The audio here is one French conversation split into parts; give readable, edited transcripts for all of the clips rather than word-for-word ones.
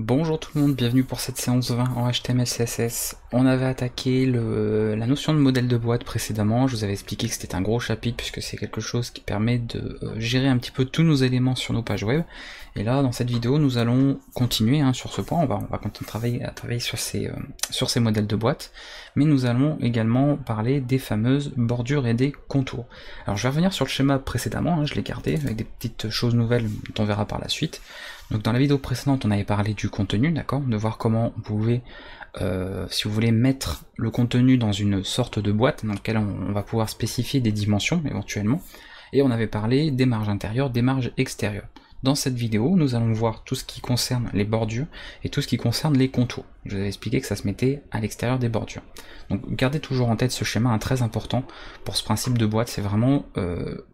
Bonjour tout le monde, bienvenue pour cette séance 20 en HTML CSS. On avait attaqué la notion de modèle de boîte précédemment, je vous avais expliqué que c'était un gros chapitre puisque c'est quelque chose qui permet de gérer un petit peu tous nos éléments sur nos pages web. Et là, dans cette vidéo, nous allons continuer sur ce point, on va continuer à travailler sur ces modèles de boîte, mais nous allons également parler des fameuses bordures et des contours. Alors je vais revenir sur le schéma précédemment, je l'ai gardé avec des petites choses nouvelles dont on verra par la suite. Donc dans la vidéo précédente, on avait parlé du contenu, d'accord, de voir comment on pouvait, si vous voulez, mettre le contenu dans une sorte de boîte dans laquelle on va pouvoir spécifier des dimensions éventuellement, et on avait parlé des marges intérieures, des marges extérieures. Dans cette vidéo, nous allons voir tout ce qui concerne les bordures et tout ce qui concerne les contours. Je vous avais expliqué que ça se mettait à l'extérieur des bordures. Donc gardez toujours en tête ce schéma, très important pour ce principe de boîte, c'est vraiment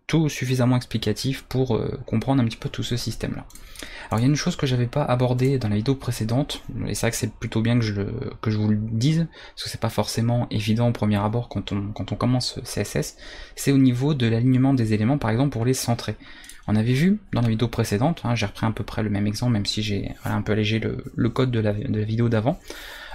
tout suffisamment explicatif pour comprendre un petit peu tout ce système-là. Alors il y a une chose que j'avais pas abordée dans la vidéo précédente, et c'est vrai que c'est plutôt bien que je vous le dise, parce que c'est pas forcément évident au premier abord quand on commence CSS, c'est au niveau de l'alignement des éléments, par exemple pour les centrer. On avait vu dans la vidéo précédente, j'ai repris à peu près le même exemple, même si j'ai un peu allégé le code de la vidéo d'avant,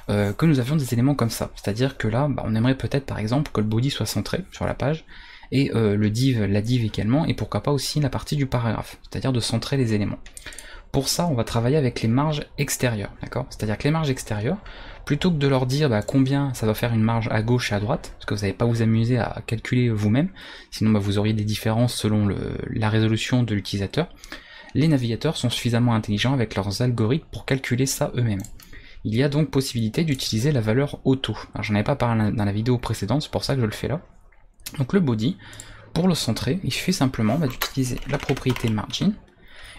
que nous avions des éléments comme ça. C'est-à-dire que là, on aimerait peut-être par exemple que le body soit centré sur la page, et la div également, et pourquoi pas aussi la partie du paragraphe, c'est-à-dire de centrer les éléments. Pour ça, on va travailler avec les marges extérieures, d'accord? C'est-à-dire que les marges extérieures, plutôt que de leur dire combien ça doit faire une marge à gauche et à droite, parce que vous n'allez pas vous amuser à calculer vous-même, sinon vous auriez des différences selon la résolution de l'utilisateur, les navigateurs sont suffisamment intelligents avec leurs algorithmes pour calculer ça eux-mêmes. Il y a donc possibilité d'utiliser la valeur auto. Alors j'en avais pas parlé dans la vidéo précédente, c'est pour ça que je le fais là. Donc le body, pour le centrer, il suffit simplement d'utiliser la propriété margin,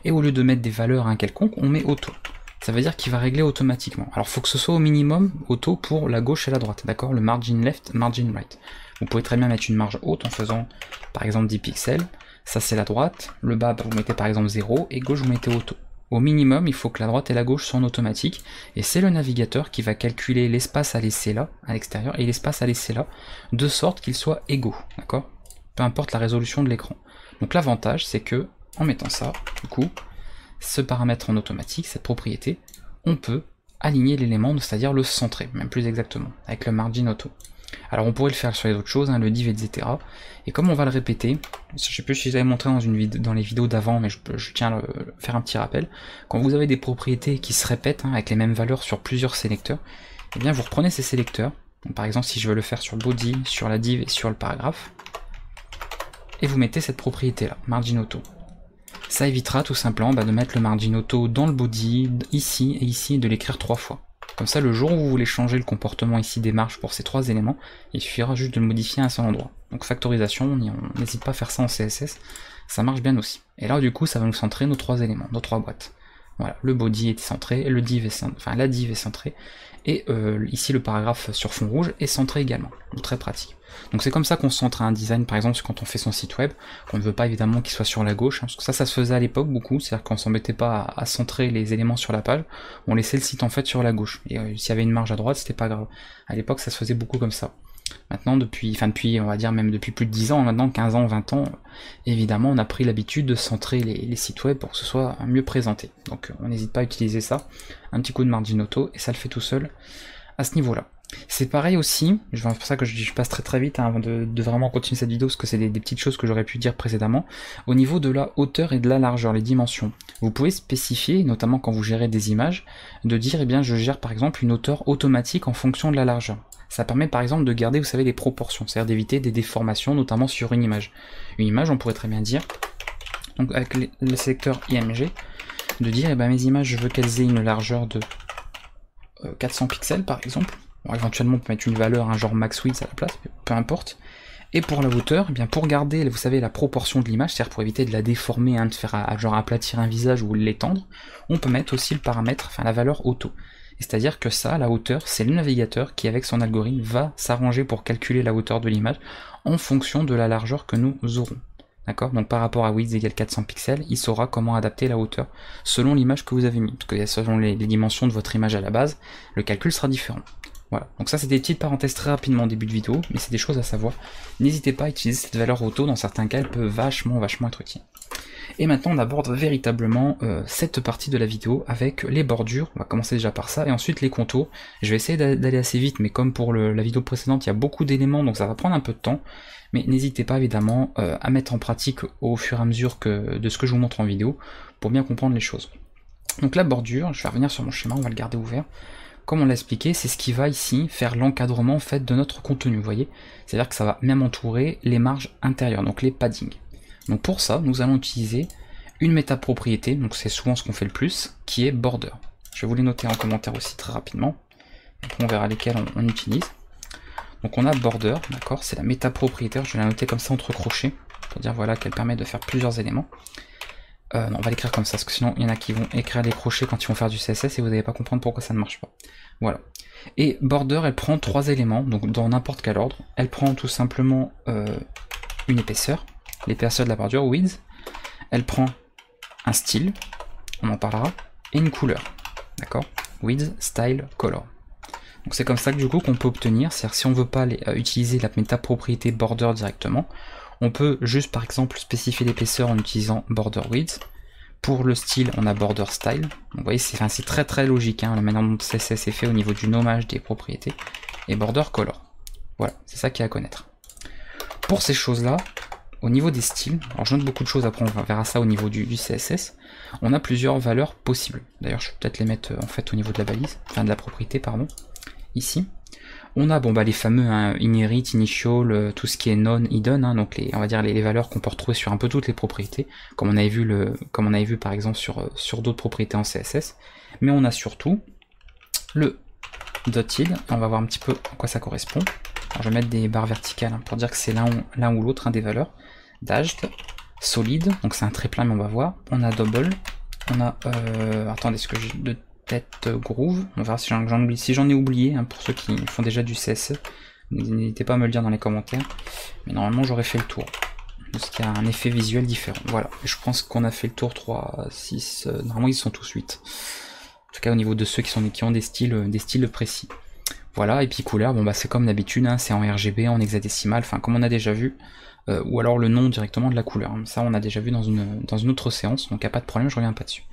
et au lieu de mettre des valeurs à un quelconque, on met auto. Ça veut dire qu'il va régler automatiquement. Alors il faut que ce soit au minimum auto pour la gauche et la droite, d'accord? Le margin left, margin right. Vous pouvez très bien mettre une marge haute en faisant par exemple 10 pixels, ça c'est la droite, le bas vous mettez par exemple 0, et gauche vous mettez auto. Au minimum, il faut que la droite et la gauche soient en automatique, et c'est le navigateur qui va calculer l'espace à laisser là, à l'extérieur, et l'espace à laisser là, de sorte qu'ils soient égaux, d'accord? Peu importe la résolution de l'écran. Donc l'avantage, c'est que, en mettant ça, du coup, ce paramètre en automatique, cette propriété, on peut aligner l'élément, c'est-à-dire le centrer, même plus exactement, avec le margin auto. Alors on pourrait le faire sur les autres choses, le div, etc. Et comme on va le répéter, je sais plus si j'avais montré dans les vidéos d'avant, mais je tiens à faire un petit rappel, quand vous avez des propriétés qui se répètent avec les mêmes valeurs sur plusieurs sélecteurs, et bien vous reprenez ces sélecteurs, donc par exemple si je veux le faire sur le body, sur la div et sur le paragraphe, et vous mettez cette propriété là, margin auto. Ça évitera tout simplement de mettre le margin auto dans le body, ici et ici, et de l'écrire 3 fois. Comme ça, le jour où vous voulez changer le comportement ici des marges pour ces 3 éléments, il suffira juste de le modifier à un seul endroit. Donc factorisation, on n'hésite pas à faire ça en CSS, ça marche bien aussi. Et là du coup, ça va nous centrer nos 3 éléments, nos 3 boîtes. Voilà, le body est centré, la div est centrée, et ici le paragraphe sur fond rouge est centré également, donc très pratique. Donc c'est comme ça qu'on centre un design, par exemple quand on fait son site web, qu'on ne veut pas évidemment qu'il soit sur la gauche, parce que ça se faisait à l'époque beaucoup, c'est-à-dire qu'on s'embêtait pas à centrer les éléments sur la page, on laissait le site en fait sur la gauche, et s'il y avait une marge à droite, c'était pas grave. À l'époque ça se faisait beaucoup comme ça. Maintenant, depuis on va dire même depuis plus de 10 ans, maintenant 15 ans, 20 ans, évidemment on a pris l'habitude de centrer les sites web pour que ce soit mieux présenté. Donc on n'hésite pas à utiliser ça, un petit coup de margin auto, et ça le fait tout seul à ce niveau-là. C'est pareil aussi, c'est pour ça que je passe très vite avant de vraiment continuer cette vidéo, parce que c'est des petites choses que j'aurais pu dire précédemment, au niveau de la hauteur et de la largeur, les dimensions. Vous pouvez spécifier, notamment quand vous gérez des images, de dire, je gère par exemple une hauteur automatique en fonction de la largeur. Ça permet par exemple de garder, vous savez, les proportions, c'est-à-dire d'éviter des déformations, notamment sur une image. Une image, on pourrait très bien dire, donc avec le sélecteur IMG, de dire, mes images, je veux qu'elles aient une largeur de 400 pixels par exemple. Bon, éventuellement on peut mettre une valeur, un genre max width à la place, peu importe. Et pour la hauteur, pour garder, vous savez, la proportion de l'image, c'est-à-dire pour éviter de la déformer, de faire genre aplatir un visage ou l'étendre, on peut mettre aussi le paramètre, la valeur auto. C'est-à-dire que ça, la hauteur, c'est le navigateur qui, avec son algorithme, va s'arranger pour calculer la hauteur de l'image en fonction de la largeur que nous aurons. D'accord? Donc par rapport à width égale 400 pixels, il saura comment adapter la hauteur selon l'image que vous avez mis. Parce que selon les dimensions de votre image à la base, le calcul sera différent. Voilà, donc ça c'est des petites parenthèses très rapidement en début de vidéo, mais c'est des choses à savoir. N'hésitez pas à utiliser cette valeur auto, dans certains cas elle peut vachement être utile. Et maintenant on aborde véritablement cette partie de la vidéo avec les bordures. On va commencer déjà par ça et ensuite les contours. Je vais essayer d'aller assez vite, mais comme pour la vidéo précédente il y a beaucoup d'éléments donc ça va prendre un peu de temps. Mais n'hésitez pas évidemment à mettre en pratique au fur et à mesure de ce que je vous montre en vidéo pour bien comprendre les choses. Donc la bordure, je vais revenir sur mon schéma, on va le garder ouvert. Comme on l'a expliqué, c'est ce qui va ici faire l'encadrement en fait de notre contenu, vous voyez. C'est-à-dire que ça va même entourer les marges intérieures, donc les paddings. Donc pour ça, nous allons utiliser une métapropriété, donc c'est souvent ce qu'on fait le plus, qui est border. Je vais vous les noter en commentaire aussi très rapidement, après on verra lesquels on utilise. Donc on a border, d'accord, c'est la métapropriétaire, je vais la noter comme ça entre crochets, pour dire voilà qu'elle permet de faire plusieurs éléments. Non, on va l'écrire comme ça, parce que sinon il y en a qui vont écrire les crochets quand ils vont faire du CSS et vous n'allez pas comprendre pourquoi ça ne marche pas. Voilà. Et border, elle prend 3 éléments, donc dans n'importe quel ordre. Elle prend tout simplement une épaisseur, l'épaisseur de la bordure, width. Elle prend un style, on en parlera, et une couleur. D'accord? Width, style, color. Donc c'est comme ça que du coup qu'on peut obtenir, c'est-à-dire si on ne veut pas utiliser la métapropriété border directement, on peut juste par exemple spécifier l'épaisseur en utilisant border width. Pour le style, on a border style. Donc, vous voyez, c'est très très logique hein, la manière dont CSS est fait au niveau du nommage des propriétés. Et border color. Voilà, c'est ça qu'il y a à connaître. Pour ces choses-là, au niveau des styles, alors je note beaucoup de choses, après on verra ça au niveau du CSS, on a plusieurs valeurs possibles. D'ailleurs, je vais peut-être les mettre en fait au niveau de la balise, enfin de la propriété, pardon, ici. On a bon, les fameux hein, inherit, initial, tout ce qui est non, hidden, hein, donc on va dire les valeurs qu'on peut retrouver sur un peu toutes les propriétés, comme on avait vu par exemple sur d'autres propriétés en CSS. Mais on a surtout le .id, on va voir un petit peu à quoi ça correspond. Alors, je vais mettre des barres verticales hein, pour dire que c'est l'un ou l'autre hein, des valeurs. Dashed, solid, donc c'est un très plein mais on va voir. On a double, on a attendez, est-ce que j'ai de tête groove, on verra si j'en ai oublié, hein, pour ceux qui font déjà du CSS, n'hésitez pas à me le dire dans les commentaires, mais normalement j'aurais fait le tour, parce qu'il y a un effet visuel différent, voilà, et je pense qu'on a fait le tour 3, 6, normalement ils sont tous 8, en tout cas au niveau de ceux qui ont des styles précis, voilà, et puis couleur, bon c'est comme d'habitude, hein, c'est en RGB, en hexadécimal, enfin comme on a déjà vu, ou alors le nom directement de la couleur, hein. Ça on a déjà vu dans une autre séance, donc il n'y a pas de problème, je reviens pas dessus.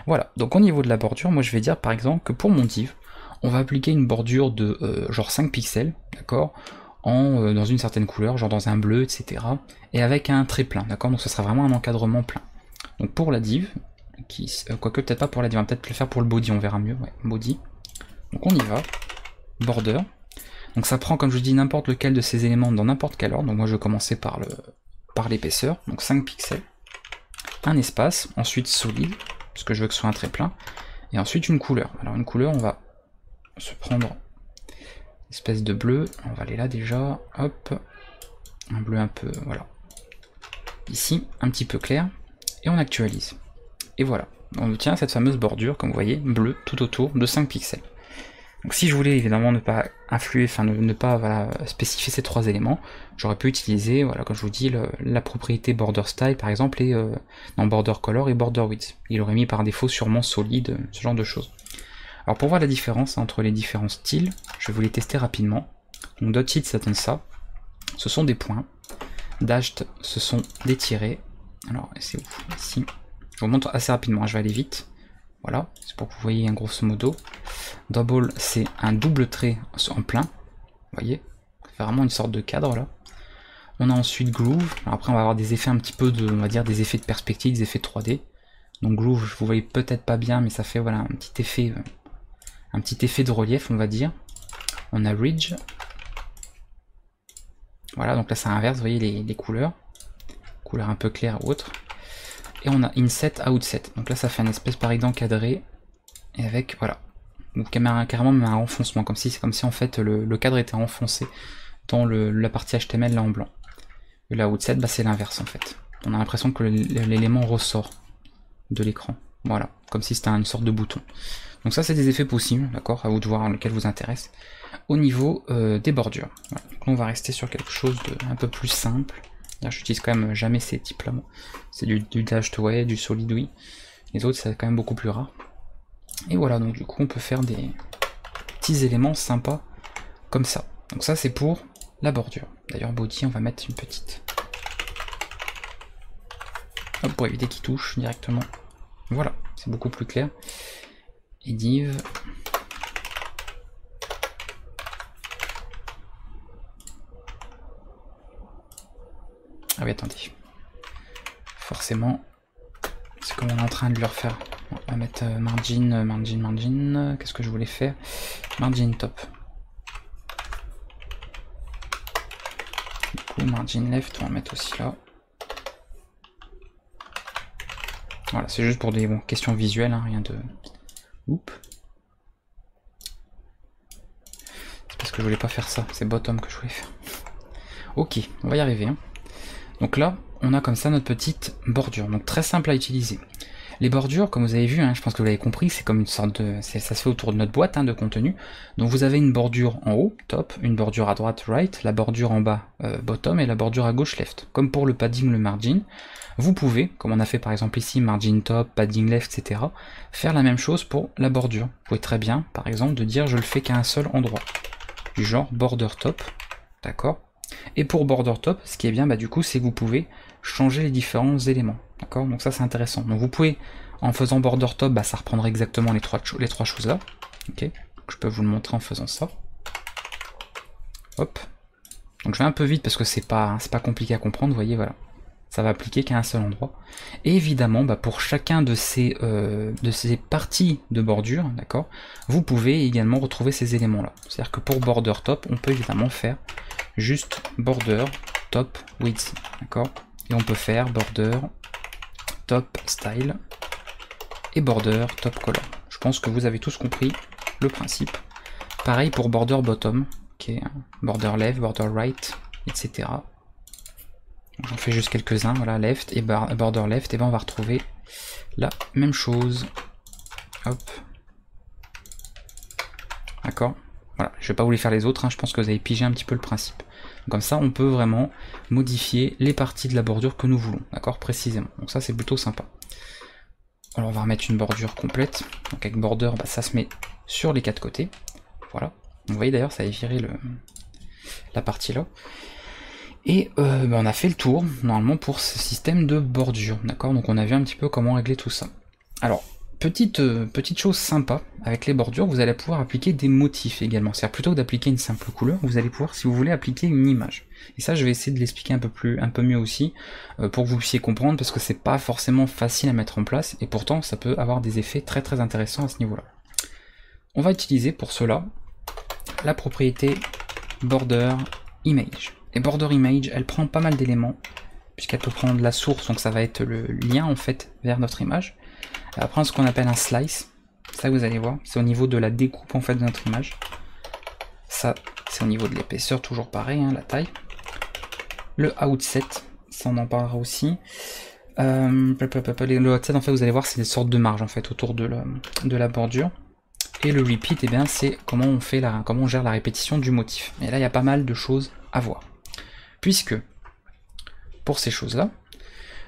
Voilà, donc au niveau de la bordure, moi je vais dire par exemple que pour mon div, on va appliquer une bordure de genre 5 pixels, d'accord, dans une certaine couleur, genre dans un bleu, etc. Et avec un trait plein, d'accord, donc ce sera vraiment un encadrement plein. Donc pour la div, quoique peut-être pas pour la div, on va peut-être le faire pour le body, on verra mieux, ouais, body. Donc on y va, border. Donc ça prend, comme je dis, n'importe lequel de ces éléments dans n'importe quel ordre. Donc moi je vais commencer par l'épaisseur, donc 5 pixels, un espace, ensuite solide, parce que je veux que ce soit un trait plein, et ensuite une couleur. Alors une couleur, on va se prendre une espèce de bleu, on va aller là déjà, hop, un bleu un peu, voilà, ici, un petit peu clair, et on actualise. Et voilà, on obtient cette fameuse bordure, comme vous voyez, bleu tout autour de 5 pixels. Donc si je voulais évidemment ne pas influer, enfin ne pas voilà, spécifier ces 3 éléments, j'aurais pu utiliser, voilà, comme je vous dis, la propriété border style par exemple, et border color et border width. Il aurait mis par défaut sûrement solide, ce genre de choses. Alors pour voir la différence entre les différents styles, je vais vous les tester rapidement. Donc .it ça donne ça, ce sont des points, dashed ce sont des tirets, alors c'est où ici, je vous montre assez rapidement, je vais aller vite. Voilà, c'est pour que vous voyez un grosso modo. Double, c'est un double trait en plein. Vous voyez, ça fait vraiment une sorte de cadre là. On a ensuite groove. Alors après, on va avoir des effets un petit peu on va dire des effets de perspective, des effets 3D. Donc groove, vous voyez peut-être pas bien, mais ça fait voilà un petit effet de relief, on va dire. On a ridge. Voilà, donc là ça inverse, vous voyez les couleurs. Couleur un peu claire ou autre. Et on a inset, outset. Donc là ça fait une espèce pareil d'encadré. Et avec, voilà. Donc carrément même un enfoncement. C'est comme si en fait le cadre était enfoncé dans la partie HTML là en blanc. Et là outset, c'est l'inverse en fait. On a l'impression que l'élément ressort de l'écran. Voilà. Comme si c'était une sorte de bouton. Donc ça c'est des effets possibles, d'accord, à vous de voir lequel vous intéresse. Au niveau des bordures. Voilà. Donc là, on va rester sur quelque chose de un peu plus simple. J'utilise quand même jamais ces types là. C'est du dashed way, du solid oui. Les autres c'est quand même beaucoup plus rare. Et voilà, donc du coup on peut faire des petits éléments sympas comme ça. Donc ça c'est pour la bordure. D'ailleurs body on va mettre une petite. Hop, pour éviter qu'il touche directement. Voilà, c'est beaucoup plus clair. Et div. Ah oui, attendez. Forcément, c'est comme on est en train de le refaire. On va mettre margin. Qu'est-ce que je voulais faire? Margin top. Du coup, margin left, on va mettre aussi là. Voilà, c'est juste pour des questions visuelles, hein, rien de... Oups. C'est parce que je voulais pas faire ça, c'est bottom que je voulais faire. Ok, on va y arriver. Hein. Donc là, on a comme ça notre petite bordure, donc très simple à utiliser. Les bordures, comme vous avez vu, hein, je pense que vous l'avez compris, c'est comme une sorte de... ça se fait autour de notre boîte de contenu. Donc vous avez une bordure en haut, top, une bordure à droite, right, la bordure en bas, bottom, et la bordure à gauche, left. Comme pour le padding, le margin, vous pouvez, comme on a fait par exemple ici, margin top, padding left, etc., faire la même chose pour la bordure. Vous pouvez très bien, par exemple, de dire je le fais qu'à un seul endroit, du genre border top, d'accord. Et pour border top, ce qui est bien, du coup, c'est que vous pouvez changer les différents éléments, d'accord. Donc ça, c'est intéressant. Donc vous pouvez, en faisant border top, ça reprendrait exactement les trois choses là, ok. Donc, je peux vous le montrer en faisant ça. Hop. Donc je vais un peu vite parce que c'est pas compliqué à comprendre, vous voyez, voilà. Ça va appliquer qu'à un seul endroit. Et évidemment, pour chacun de ces parties de bordure, d'accord, vous pouvez également retrouver ces éléments-là. C'est-à-dire que pour border top, on peut évidemment faire juste border top width, d'accord. Et on peut faire border top style et border top color. Je pense que vous avez tous compris le principe. Pareil pour border bottom, ok, border left, border right, etc. J'en fais juste quelques-uns, voilà, left et border left, et on va retrouver la même chose. Hop. D'accord. Voilà, je vais pas vous les faire les autres, hein, je pense que vous avez pigé un petit peu le principe. Comme ça, on peut vraiment modifier les parties de la bordure que nous voulons, d'accord, précisément. Donc ça, c'est plutôt sympa. Alors, on va remettre une bordure complète. Donc avec border, ça se met sur les quatre côtés. Voilà. Donc, vous voyez d'ailleurs, ça a viré la partie là. Et on a fait le tour, normalement, pour ce système de bordure, d'accord. Donc on a vu un petit peu comment régler tout ça. Alors, petite chose sympa, avec les bordures, vous allez pouvoir appliquer des motifs également. C'est-à-dire, plutôt que d'appliquer une simple couleur, vous allez pouvoir, si vous voulez, appliquer une image. Et ça, je vais essayer de l'expliquer un peu mieux aussi, pour que vous puissiez comprendre, parce que c'est pas forcément facile à mettre en place, et pourtant, ça peut avoir des effets très très intéressants à ce niveau-là. On va utiliser pour cela la propriété border image. Et border image, elle prend pas mal d'éléments, puisqu'elle peut prendre la source, donc ça va être le lien en fait vers notre image. Elle va prendre ce qu'on appelle un slice, ça vous allez voir, c'est au niveau de la découpe en fait de notre image. Ça, c'est au niveau de l'épaisseur, toujours pareil, hein, la taille. Le outset, ça on en parlera aussi. Le outset, en fait, vous allez voir, c'est des sortes de marges en fait autour de la bordure. Et le repeat, c'est comment on gère la répétition du motif. Et là, il y a pas mal de choses à voir. Puisque, pour ces choses-là,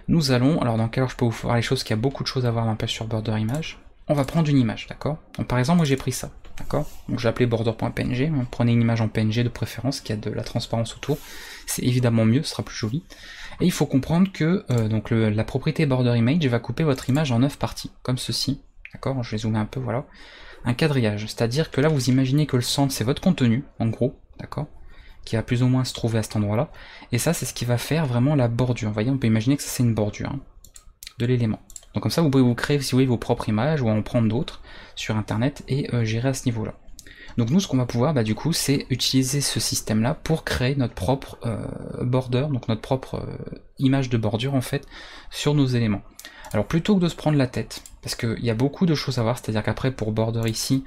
nous allons, alors dans quel ordre je peux vous faire les choses, qu'il y a beaucoup de choses à voir dans la page sur border image, on va prendre une image, d'accord. Donc par exemple, moi j'ai pris ça, d'accord. Donc j'ai appelé border.png, prenez une image en PNG de préférence, qui a de la transparence autour, c'est évidemment mieux, ce sera plus joli. Et il faut comprendre que la propriété border image va couper votre image en 9 parties, comme ceci, d'accord. Je vais zoomer un peu, voilà. Un quadrillage, c'est-à-dire que là vous imaginez que le centre c'est votre contenu, en gros, d'accord, qui va plus ou moins se trouver à cet endroit-là, et ça c'est ce qui va faire vraiment la bordure. Vous voyez, on peut imaginer que ça c'est une bordure de l'élément. Donc comme ça vous pouvez vous créer, si vous voulez, vos propres images ou en prendre d'autres sur internet et gérer à ce niveau-là. Donc nous ce qu'on va pouvoir du coup c'est utiliser ce système-là pour créer notre propre border, donc notre propre image de bordure en fait sur nos éléments. Alors plutôt que de se prendre la tête, parce qu'il y a beaucoup de choses à voir, c'est-à-dire qu'après pour border ici,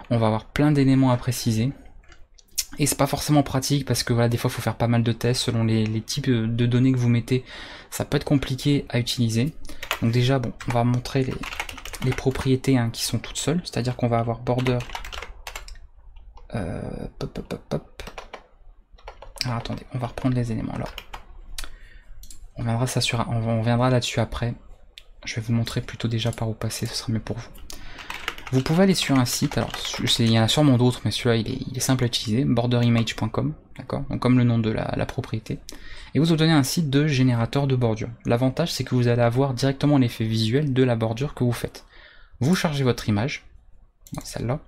on va avoir plein d'éléments à préciser. Et c'est pas forcément pratique parce que voilà, des fois il faut faire pas mal de tests selon les types de données que vous mettez, ça peut être compliqué à utiliser. Donc déjà on va montrer les propriétés qui sont toutes seules, c'est-à-dire qu'on va avoir border. Alors attendez, on va reprendre les éléments là. On viendra là-dessus après. Je vais vous montrer plutôt déjà par où passer, ce sera mieux pour vous. Vous pouvez aller sur un site, alors il y en a sûrement d'autres, mais celui-là il est simple à utiliser, borderimage.com, d'accord, donc comme le nom de la propriété, et vous obtenez un site de générateur de bordure. L'avantage c'est que vous allez avoir directement l'effet visuel de la bordure que vous faites. Vous chargez votre image, celle-là,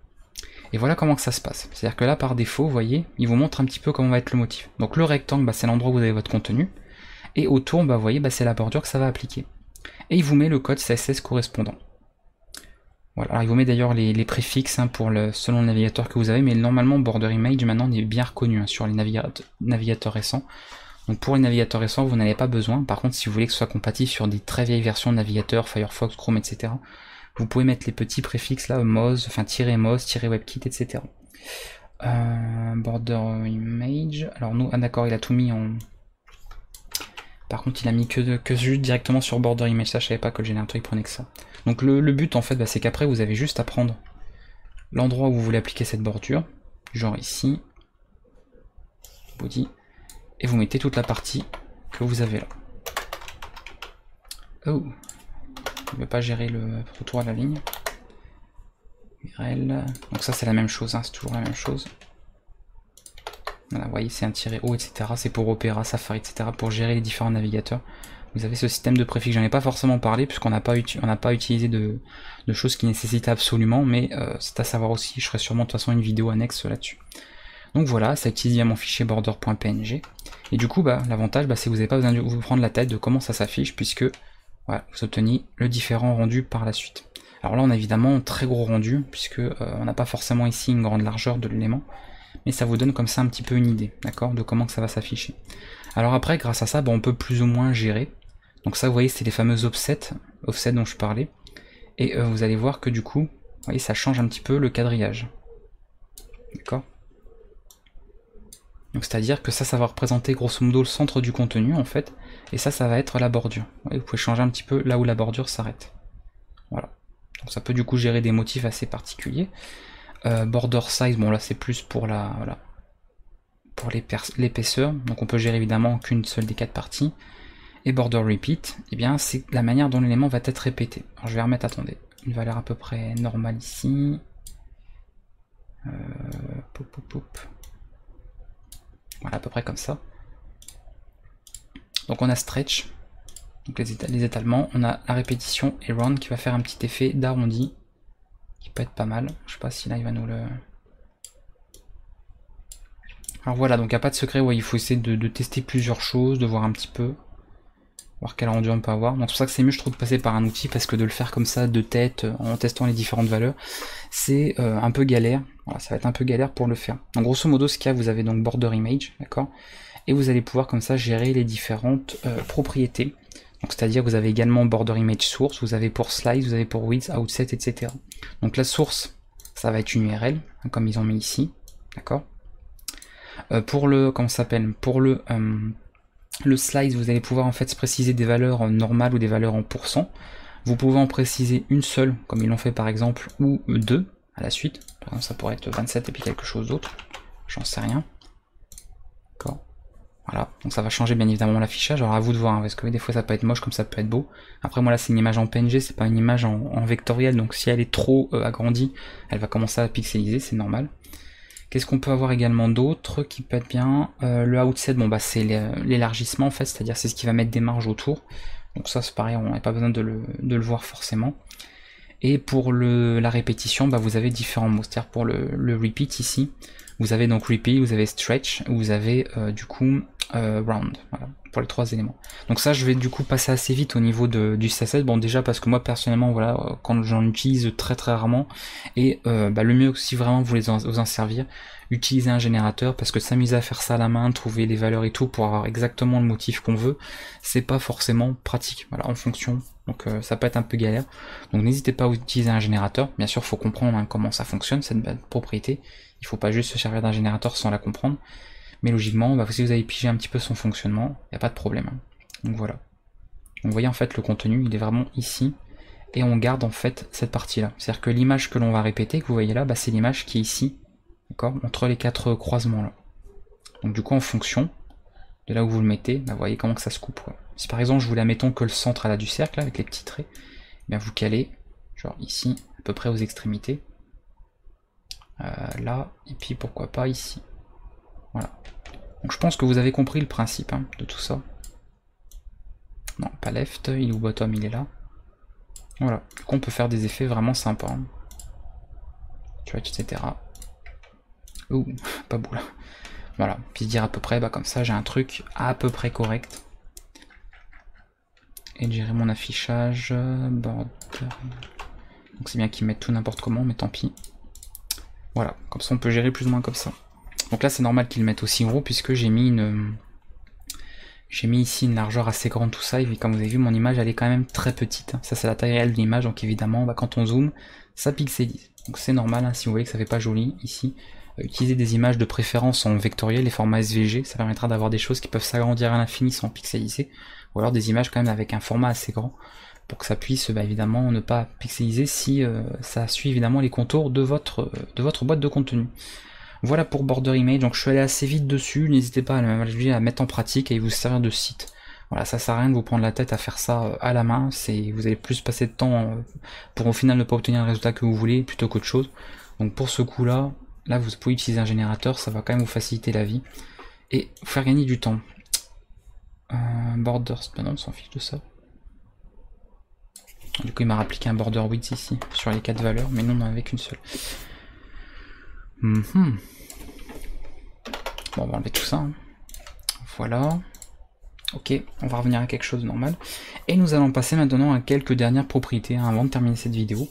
et voilà comment que ça se passe. C'est-à-dire que là par défaut, vous voyez, il vous montre un petit peu comment va être le motif. Donc le rectangle, bah, c'est l'endroit où vous avez votre contenu, et autour, bah, vous voyez, bah, c'est la bordure que ça va appliquer. Et il vous met le code CSS correspondant. Voilà, alors il vous met d'ailleurs les préfixes hein, selon le navigateur que vous avez, mais normalement Border Image maintenant est bien reconnu hein, sur les navigateurs récents. Donc pour les navigateurs récents, vous n'avez pas besoin. Par contre, si vous voulez que ce soit compatible sur des très vieilles versions de navigateurs, Firefox, Chrome, etc., vous pouvez mettre les petits préfixes là, Moz, enfin -Moz, -WebKit, etc. Border Image, alors nous, ah d'accord, il a tout mis en... Par contre, il a mis que juste directement sur Border Image, ça je savais pas que le générateur il prenait que ça. Donc le but en fait, bah, c'est qu'après vous avez juste à prendre l'endroit où vous voulez appliquer cette bordure, genre ici, body, et vous mettez toute la partie que vous avez là. Oh, il ne veut pas gérer le retour à la ligne. URL. Donc ça c'est la même chose, hein, c'est toujours la même chose. Voilà, vous voyez, c'est un -O, etc. C'est pour Opera, Safari, etc. pour gérer les différents navigateurs. Vous avez ce système de préfixes, j'en ai pas forcément parlé puisqu'on n'a pas utilisé de choses qui nécessitent absolument, mais c'est à savoir aussi, je ferai sûrement de toute façon une vidéo annexe là-dessus. Donc voilà, ça utilise bien mon fichier border.png, et du coup bah, l'avantage c'est que vous n'avez pas besoin de vous prendre la tête de comment ça s'affiche, puisque voilà, vous obtenez le différent rendu par la suite. Alors là on a évidemment un très gros rendu, puisque on n'a pas forcément ici une grande largeur de l'élément, mais ça vous donne comme ça un petit peu une idée, d'accord, de comment que ça va s'afficher. Alors après, grâce à ça, on peut plus ou moins gérer. Donc ça, vous voyez, c'est les fameux offset dont je parlais. Et vous allez voir que du coup, vous voyez, ça change un petit peu le quadrillage. D'accord. Donc c'est-à-dire que ça va représenter grosso modo le centre du contenu, en fait. Et ça va être la bordure. Vous voyez, vous pouvez changer un petit peu là où la bordure s'arrête. Voilà. Donc ça peut du coup gérer des motifs assez particuliers. Border size, bon là c'est plus pour pour l'épaisseur, donc on peut gérer évidemment qu'une seule des 4 parties. Et border repeat, eh bien c'est la manière dont l'élément va être répété. Alors je vais remettre, attendez, une valeur à peu près normale ici. Voilà, à peu près comme ça. Donc on a stretch, donc les étalements, on a la répétition et round qui va faire un petit effet d'arrondi, qui peut être pas mal. Je sais pas si là il va nous le... Alors voilà, donc il n'y a pas de secret, ouais, il faut essayer de tester plusieurs choses, de voir un petit peu, voir quel rendu on peut avoir. Donc c'est pour ça que c'est mieux je trouve de passer par un outil, parce que de le faire comme ça de tête, en testant les différentes valeurs, c'est un peu galère. Voilà, ça va être un peu galère pour le faire. Donc grosso modo ce qu'il y a, vous avez donc border image, d'accord, et vous allez pouvoir comme ça gérer les différentes propriétés. Donc c'est-à-dire vous avez également border image source, vous avez pour slice, vous avez pour width, outset, etc. Donc la source, ça va être une URL, hein, comme ils ont mis ici, d'accord. Pour le, comment ça s'appelle, pour le slice, vous allez pouvoir en fait préciser des valeurs normales ou des valeurs en pourcent. Vous pouvez en préciser une seule, comme ils l'ont fait par exemple, ou deux à la suite. Par exemple, ça pourrait être 27 et puis quelque chose d'autre. J'en sais rien. D'accord. Voilà. Donc ça va changer bien évidemment l'affichage. Alors à vous de voir, hein, parce que des fois ça peut être moche comme ça peut être beau. Après moi là c'est une image en PNG, c'est pas une image en vectoriel, donc si elle est trop agrandie, elle va commencer à pixeliser, c'est normal. Qu'est-ce qu'on peut avoir également d'autre qui peut être bien? Le outset, bon bah c'est l'élargissement en fait, c'est-à-dire c'est ce qui va mettre des marges autour. Donc ça c'est pareil, on n'a pas besoin de le voir forcément. Et pour la répétition, bah vous avez différents mots. C'est-à-dire pour le repeat ici, vous avez donc repeat, vous avez stretch, vous avez du coup round, voilà, pour les 3 éléments. Donc ça je vais du coup passer assez vite au niveau du CSS, bon déjà parce que moi personnellement voilà, quand j'en utilise très rarement, et bah, le mieux si vraiment vous voulez vous en servir, utiliser un générateur, parce que s'amuser à faire ça à la main, trouver les valeurs et tout pour avoir exactement le motif qu'on veut, c'est pas forcément pratique, voilà, en fonction, donc ça peut être un peu galère. Donc n'hésitez pas à utiliser un générateur, bien sûr faut comprendre hein, comment ça fonctionne cette propriété, il faut pas juste se servir d'un générateur sans la comprendre. Mais logiquement, bah, si vous avez pigé un petit peu son fonctionnement, il n'y a pas de problème. Donc voilà. Donc vous voyez en fait le contenu, il est vraiment ici, et on garde en fait cette partie-là. C'est-à-dire que l'image que l'on va répéter, que vous voyez là, bah, c'est l'image qui est ici, d'accord, entre les 4 croisements là. Donc du coup en fonction de là où vous le mettez, bah, vous voyez comment que ça se coupe. Quoi. Si par exemple je voulais, mettons que le centre là du cercle, là, avec les petits traits, bien vous calez, genre ici, à peu près aux extrémités. Là, et puis pourquoi pas ici. Voilà. Donc je pense que vous avez compris le principe hein, de tout ça. Non, pas left, il est où bottom, il est là. Voilà, du coup on peut faire des effets vraiment sympas. Hein. Tu vois, etc. Ouh, pas beau là. Voilà, puis se dire à peu près, bah comme ça j'ai un truc à peu près correct. Et de gérer mon affichage, border. Donc c'est bien qu'ils mettent tout n'importe comment, mais tant pis. Voilà, comme ça on peut gérer plus ou moins comme ça. Donc là c'est normal qu'ils le mettent aussi gros puisque j'ai mis ici une largeur assez grande tout ça, et comme vous avez vu mon image elle est quand même très petite. Ça c'est la taille réelle de l'image, donc évidemment bah, quand on zoome, ça pixelise. Donc c'est normal hein, si vous voyez que ça fait pas joli ici. Utilisez des images de préférence en vectoriel, les formats SVG, ça permettra d'avoir des choses qui peuvent s'agrandir à l'infini sans pixeliser, ou alors des images quand même avec un format assez grand, pour que ça puisse bah, évidemment ne pas pixeliser si ça suit évidemment les contours de votre boîte de contenu. Voilà pour Border Image, donc je suis allé assez vite dessus, n'hésitez pas à mettre en pratique et vous servir de site. Voilà, ça sert à rien de vous prendre la tête à faire ça à la main, vous allez plus passer de temps pour au final ne pas obtenir le résultat que vous voulez plutôt qu'autre chose. Donc pour ce coup là, vous pouvez utiliser un générateur, ça va quand même vous faciliter la vie et vous faire gagner du temps. Border, non on s'en fiche de ça. Du coup il m'a appliqué un border width ici, sur les 4 valeurs, mais non on n'en avait qu'une seule. Bon on va enlever tout ça. Hein. Voilà. Ok, on va revenir à quelque chose de normal. Et nous allons passer maintenant à quelques dernières propriétés hein, avant de terminer cette vidéo.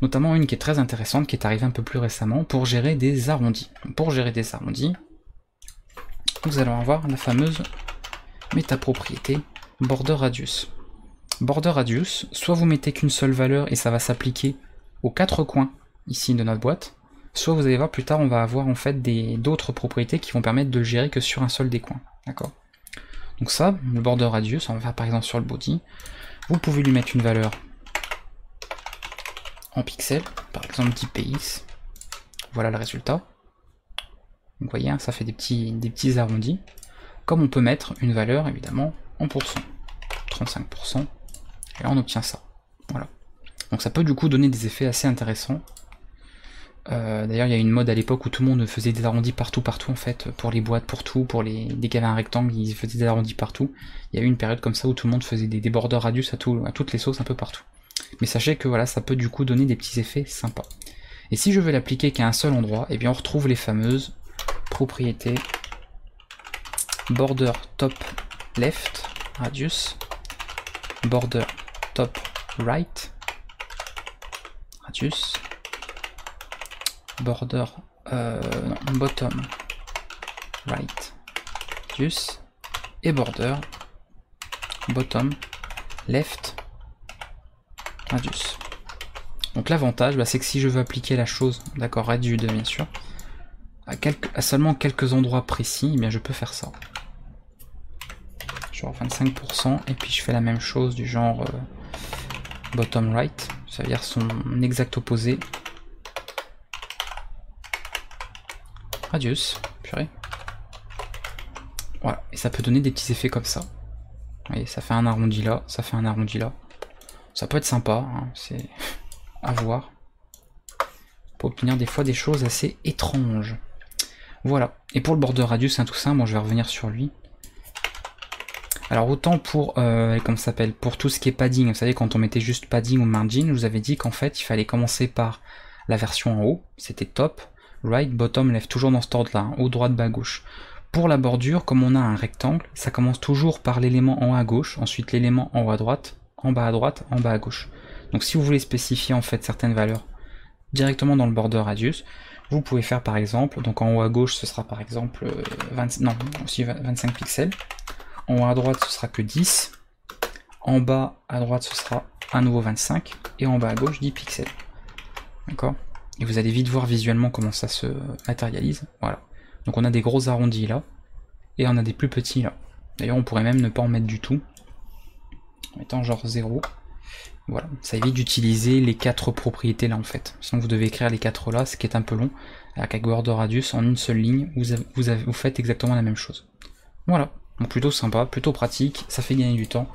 Notamment une qui est très intéressante, qui est arrivée un peu plus récemment, pour gérer des arrondis. Pour gérer des arrondis, nous allons avoir la fameuse métapropriété Border Radius. Border Radius, soit vous mettez qu'une seule valeur et ça va s'appliquer aux 4 coins ici de notre boîte, soit vous allez voir plus tard on va avoir en fait d'autres propriétés qui vont permettre de gérer que sur un seul des coins. D'accord ? Donc ça, le border radius, on va faire par exemple sur le body, vous pouvez lui mettre une valeur en pixels, par exemple 10 px, voilà le résultat. Donc vous voyez, hein, ça fait des petits arrondis, comme on peut mettre une valeur évidemment en pourcent, 35%, et là on obtient ça. Voilà. Donc ça peut du coup donner des effets assez intéressants. D'ailleurs il y a une mode à l'époque où tout le monde faisait des arrondis partout en fait, pour les boîtes, pour tout, dès qu'il y avait un rectangle, ils faisaient des arrondis partout. Il y a eu une période comme ça où tout le monde faisait des borders radius à toutes les sauces un peu partout. Mais sachez que voilà, ça peut du coup donner des petits effets sympas. Et si je veux l'appliquer qu'à un seul endroit, et bien on retrouve les fameuses propriétés border top left radius, border top right radius, border bottom right radius et border bottom left radius. Donc l'avantage c'est que si je veux appliquer la chose, d'accord, radius bien sûr, à seulement quelques endroits précis, eh bien je peux faire ça. Genre 25% et puis je fais la même chose du genre bottom right, ça veut dire son exact opposé. Radius, purée. Voilà, et ça peut donner des petits effets comme ça. Vous voyez, ça fait un arrondi là, ça fait un arrondi là. Ça peut être sympa, hein, c'est à voir. Pour obtenir des fois des choses assez étranges. Voilà, et pour le border radius, hein, tout ça, bon je vais revenir sur lui. Alors autant pour, comment ça s'appelle, pour tout ce qui est padding, vous savez quand on mettait juste padding ou margin, je vous avais dit qu'en fait il fallait commencer par la version en haut, c'était top. Right, bottom, left, toujours dans cet ordre-là, hein, haut, droite, bas, gauche. Pour la bordure, comme on a un rectangle, ça commence toujours par l'élément en haut à gauche, ensuite l'élément en haut à droite, en bas à droite, en bas à gauche. Donc si vous voulez spécifier en fait certaines valeurs directement dans le border radius, vous pouvez faire par exemple, donc en haut à gauche ce sera par exemple 25 pixels, en haut à droite ce sera que 10, en bas à droite ce sera à nouveau 25, et en bas à gauche 10 pixels. D'accord ? Et vous allez vite voir visuellement comment ça se matérialise. Voilà. Donc on a des gros arrondis là, et on a des plus petits là. D'ailleurs on pourrait même ne pas en mettre du tout, en mettant genre 0. Voilà, ça évite d'utiliser les 4 propriétés là en fait. Sinon vous devez écrire les 4 là, ce qui est un peu long. Avec border radius en une seule ligne, vous faites exactement la même chose. Voilà, donc plutôt sympa, plutôt pratique, ça fait gagner du temps.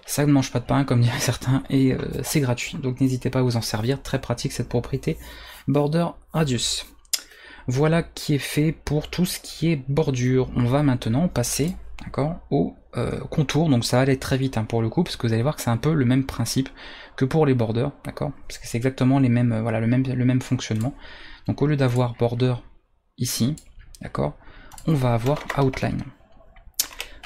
Ça ne mange pas de pain, comme diraient certains, et c'est gratuit. Donc n'hésitez pas à vous en servir, très pratique cette propriété Border Radius. Voilà qui est fait pour tout ce qui est bordure. On va maintenant passer, d'accord, au contour. Donc ça va aller très vite hein, pour le coup, parce que vous allez voir que c'est un peu le même principe que pour les borders, d'accord, parce que c'est exactement les mêmes, voilà, le même fonctionnement. Donc au lieu d'avoir border ici, d'accord, on va avoir outline.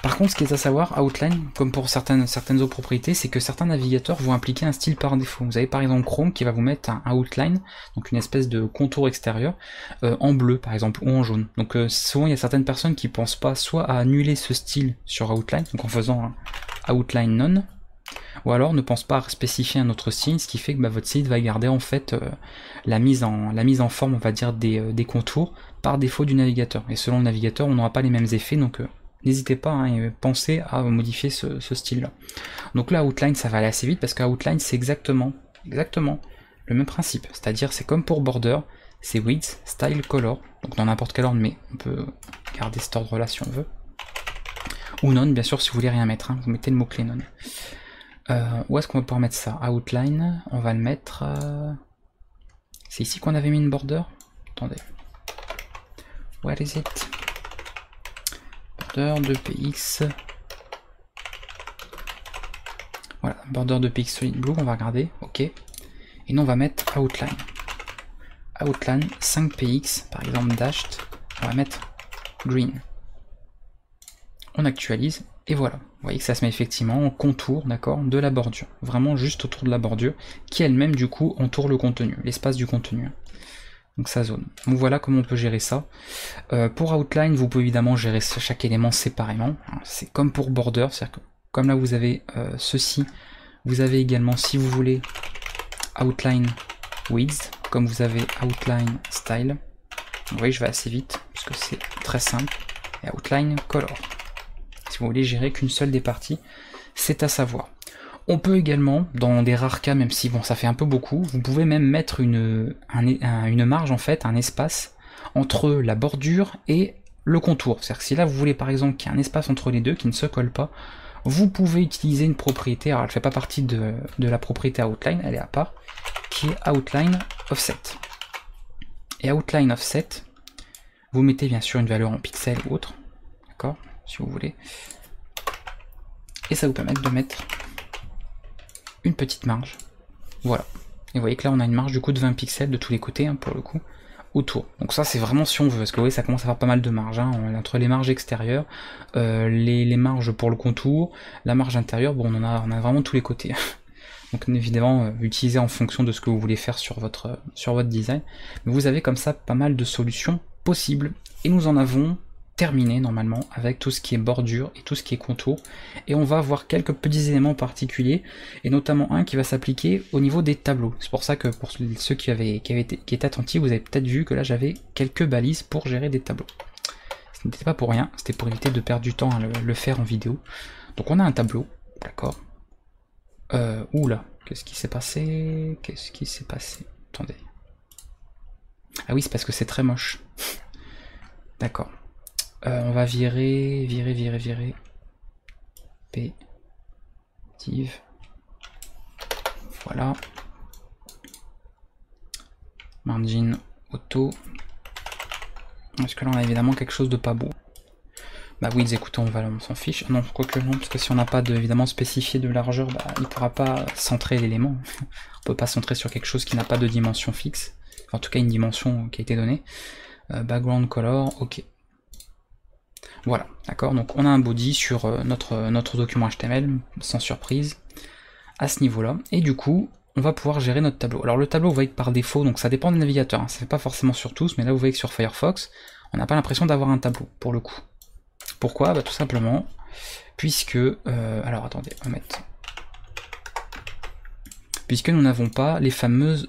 Par contre, ce qui est à savoir, outline, comme pour certaines autres propriétés, c'est que certains navigateurs vont appliquer un style par défaut. Vous avez par exemple Chrome qui va vous mettre un outline, donc une espèce de contour extérieur, en bleu par exemple, ou en jaune. Donc souvent il y a certaines personnes qui pensent pas soit à annuler ce style sur outline, donc en faisant un outline none, ou alors ne pensent pas à spécifier un autre style, ce qui fait que votre site va garder en fait la mise en forme, on va dire, des contours par défaut du navigateur. Et selon le navigateur, on n'aura pas les mêmes effets, donc n'hésitez pas hein, et pensez à modifier ce style-là. Donc là, outline, ça va aller assez vite parce que outline, c'est exactement le même principe. C'est-à-dire, c'est comme pour border, c'est width, style, color. Donc dans n'importe quel ordre, mais on peut garder cet ordre-là si on veut. Ou none, bien sûr, si vous voulez rien mettre. Hein, vous mettez le mot-clé none. Où est-ce qu'on va pouvoir mettre ça? Outline, on va le mettre... C'est ici qu'on avait mis une border? Attendez. Where is it? Border de PX. Voilà, border de PX solid blue, on va regarder, ok. Et nous on va mettre outline. Outline 5px, par exemple dashed, on va mettre green. On actualise, et voilà. Vous voyez que ça se met effectivement en contour, d'accord, de la bordure. Vraiment juste autour de la bordure, qui elle-même du coup entoure le contenu, l'espace du contenu. Donc sa zone. Donc voilà comment on peut gérer ça. Pour outline, vous pouvez évidemment gérer chaque élément séparément. C'est comme pour border, c'est-à-dire que comme là vous avez ceci, vous avez également, si vous voulez, outline width, comme vous avez outline style. Vous voyez, je vais assez vite, parce que c'est très simple. Et outline color. Si vous voulez gérer qu'une seule des parties, c'est à savoir. On peut également, dans des rares cas, même si bon ça fait un peu beaucoup, vous pouvez même mettre une marge en fait, un espace entre la bordure et le contour. C'est-à-dire que si là vous voulez par exemple qu'il y ait un espace entre les deux qui ne se colle pas, vous pouvez utiliser une propriété, alors elle ne fait pas partie de la propriété outline, elle est à part, qui est outline offset. Et outline offset, vous mettez bien sûr une valeur en pixels ou autre, d'accord, si vous voulez, et ça vous permet de mettre une petite marge, voilà. Et vous voyez que là on a une marge du coup de 20 pixels de tous les côtés hein, pour le coup, autour. Donc ça c'est vraiment si on veut, parce que vous voyez ça commence à faire pas mal de marge, hein, entre les marges extérieures, les marges pour le contour, la marge intérieure, bon on a vraiment tous les côtés. Donc évidemment utilisez en fonction de ce que vous voulez faire sur votre design. Mais vous avez comme ça pas mal de solutions possibles. Et nous en avons terminé normalement avec tout ce qui est bordure et tout ce qui est contour, et on va voir quelques petits éléments particuliers, et notamment un qui va s'appliquer au niveau des tableaux. C'est pour ça que pour ceux qui étaient attentifs, vous avez peut-être vu que là j'avais quelques balises pour gérer des tableaux. Ce n'était pas pour rien, c'était pour éviter de perdre du temps à le faire en vidéo. Donc on a un tableau, d'accord. Oula, qu'est-ce qui s'est passé? Attendez. Ah oui, c'est parce que c'est très moche. D'accord. On va virer. P. Div. Voilà. Margin auto. Parce que là on a évidemment quelque chose de pas beau. Bah oui, écoutez, on s'en fiche. Non, quoique non, parce que si on n'a pas évidemment spécifié de largeur, bah, il ne pourra pas centrer l'élément. On peut pas centrer sur quelque chose qui n'a pas de dimension fixe. En tout cas, une dimension qui a été donnée. Background color, ok. Voilà, d'accord, donc on a un body sur notre document HTML, sans surprise, à ce niveau-là, et du coup, on va pouvoir gérer notre tableau. Alors le tableau, vous voyez que par défaut, donc ça dépend des navigateurs, hein, ça ne fait pas forcément sur tous, mais là vous voyez que sur Firefox, on n'a pas l'impression d'avoir un tableau, pour le coup. Pourquoi? Bah tout simplement, puisque, alors attendez, on va mettre... Puisque nous n'avons pas les fameuses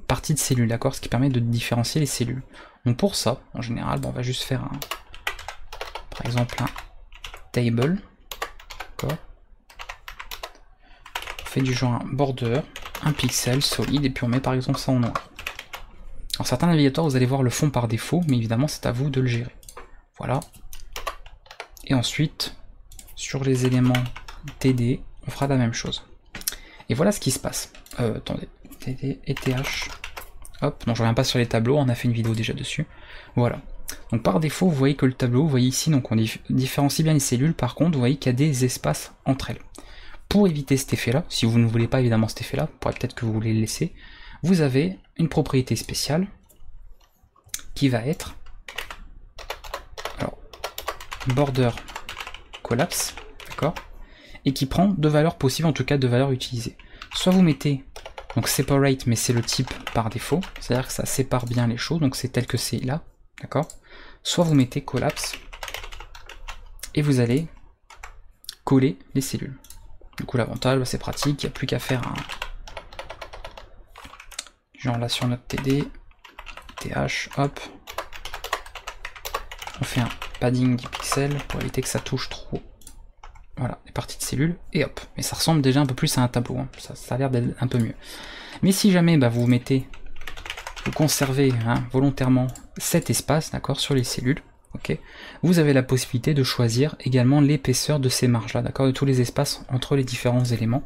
parties de cellules, d'accord, ce qui permet de différencier les cellules. Donc pour ça, en général, on va juste faire un... Par exemple un table, d'accord. On fait du genre un border, un pixel solide, et puis on met par exemple ça en noir. Alors certains navigateurs, vous allez voir le fond par défaut, mais évidemment c'est à vous de le gérer. Voilà. Et ensuite, sur les éléments TD, on fera la même chose. Et voilà ce qui se passe. Attendez, TD, ETH, hop, non je reviens pas sur les tableaux, on a fait une vidéo déjà dessus. Voilà. Donc par défaut, vous voyez que le tableau, vous voyez ici, donc on différencie bien les cellules, par contre, vous voyez qu'il y a des espaces entre elles. Pour éviter cet effet-là, si vous ne voulez pas évidemment cet effet-là, peut-être que vous voulez le laisser, vous avez une propriété spéciale qui va être alors, border collapse, d'accord, et qui prend deux valeurs possibles, en tout cas deux valeurs utilisées. Soit vous mettez donc separate, mais c'est le type par défaut, c'est-à-dire que ça sépare bien les choses, donc c'est tel que c'est là, d'accord. Soit vous mettez collapse et vous allez coller les cellules. Du coup l'avantage, c'est pratique, il n'y a plus qu'à faire un genre là sur notre TD, TH, hop, on fait un padding 10 pixels pour éviter que ça touche trop. Voilà, les parties de cellules, et hop. Mais ça ressemble déjà un peu plus à un tableau, hein. Ça a l'air d'être un peu mieux. Mais si jamais vous mettez, vous conservez volontairement cet espace, d'accord, sur les cellules, ok, vous avez la possibilité de choisir également l'épaisseur de ces marges-là, d'accord, de tous les espaces entre les différents éléments,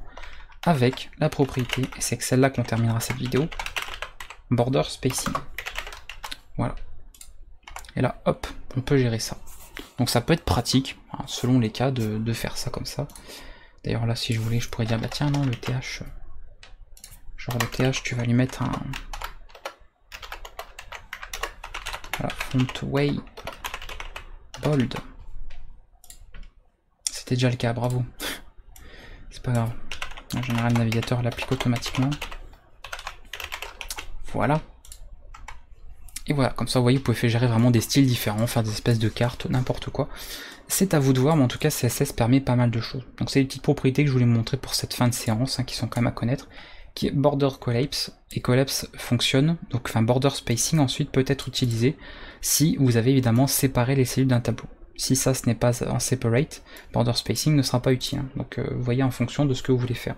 avec la propriété, et c'est que celle-là qu'on terminera cette vidéo, border spacing. Voilà. Et là, hop, on peut gérer ça. Donc ça peut être pratique, selon les cas, de faire ça comme ça. D'ailleurs là, si je voulais, je pourrais dire, bah tiens, non, le TH, genre le TH, tu vas lui mettre un... Voilà, font way bold. C'était déjà le cas, bravo. C'est pas grave. En général, le navigateur l'applique automatiquement. Voilà. Et voilà, comme ça, vous voyez, vous pouvez faire gérer vraiment des styles différents, faire des espèces de cartes, n'importe quoi. C'est à vous de voir, mais en tout cas, CSS permet pas mal de choses. Donc c'est les petites propriétés que je voulais vous montrer pour cette fin de séance, qui sont quand même à connaître, qui est border collapse, et collapse fonctionne, donc enfin border spacing ensuite peut être utilisé si vous avez évidemment séparé les cellules d'un tableau. Si ça, ce n'est pas en separate, border spacing ne sera pas utile. Donc vous voyez en fonction de ce que vous voulez faire.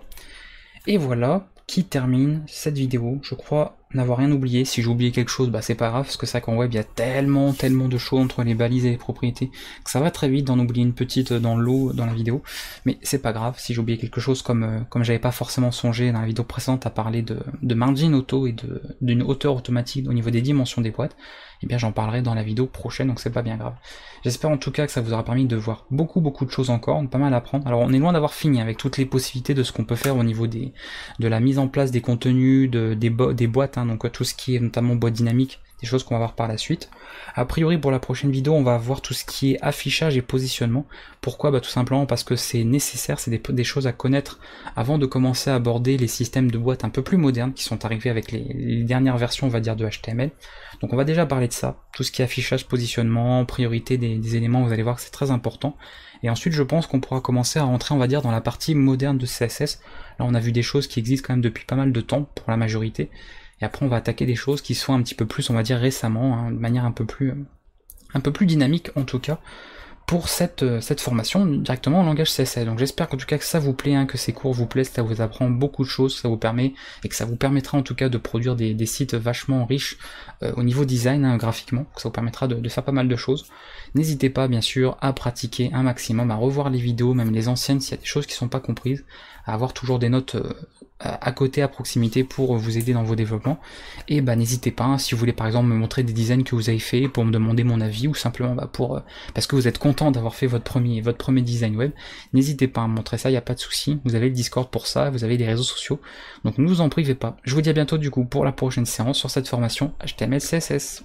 Et voilà qui termine cette vidéo. Je crois n'avoir rien oublié. Si j'ai oublié quelque chose, c'est pas grave, parce que c'est vrai qu'en web, il y a tellement de choses entre les balises et les propriétés, que ça va très vite d'en oublier une petite dans l'eau, dans la vidéo. Mais c'est pas grave, si j'ai oublié quelque chose, comme j'avais pas forcément songé dans la vidéo précédente à parler de margin auto et d'une hauteur automatique au niveau des dimensions des boîtes, eh bien j'en parlerai dans la vidéo prochaine, donc c'est pas bien grave. J'espère en tout cas que ça vous aura permis de voir beaucoup de choses encore, pas mal à apprendre. Alors on est loin d'avoir fini avec toutes les possibilités de ce qu'on peut faire au niveau de la mise en place des contenus, des boîtes, donc tout ce qui est notamment boîte dynamique, des choses qu'on va voir par la suite. A priori pour la prochaine vidéo on va voir tout ce qui est affichage et positionnement. Pourquoi? Tout simplement parce que c'est nécessaire, c'est des choses à connaître avant de commencer à aborder les systèmes de boîtes un peu plus modernes qui sont arrivés avec les dernières versions on va dire de HTML. Donc on va déjà parler de ça, tout ce qui est affichage, positionnement, priorité des éléments, vous allez voir que c'est très important. Et ensuite je pense qu'on pourra commencer à rentrer on va dire dans la partie moderne de CSS. Là on a vu des choses qui existent quand même depuis pas mal de temps pour la majorité. Et après on va attaquer des choses qui sont un petit peu plus on va dire récemment, de manière un peu plus dynamique en tout cas, pour cette formation directement en langage CSS. Donc j'espère qu'en tout cas que ça vous plaît, que ces cours vous plaisent, que ça vous apprend beaucoup de choses, que ça vous permet, et que ça vous permettra en tout cas de produire des sites vachement riches au niveau design, graphiquement, que ça vous permettra de faire pas mal de choses. N'hésitez pas bien sûr à pratiquer un maximum, à revoir les vidéos, même les anciennes s'il y a des choses qui sont pas comprises, à avoir toujours des notes à côté, à proximité pour vous aider dans vos développements. Et n'hésitez pas, si vous voulez par exemple me montrer des designs que vous avez fait pour me demander mon avis, ou simplement parce que vous êtes content d'avoir fait votre premier design web, n'hésitez pas à me montrer ça, il n'y a pas de souci. Vous avez le Discord pour ça, vous avez les réseaux sociaux, donc ne vous en privez pas. Je vous dis à bientôt du coup pour la prochaine séance sur cette formation HTML CSS.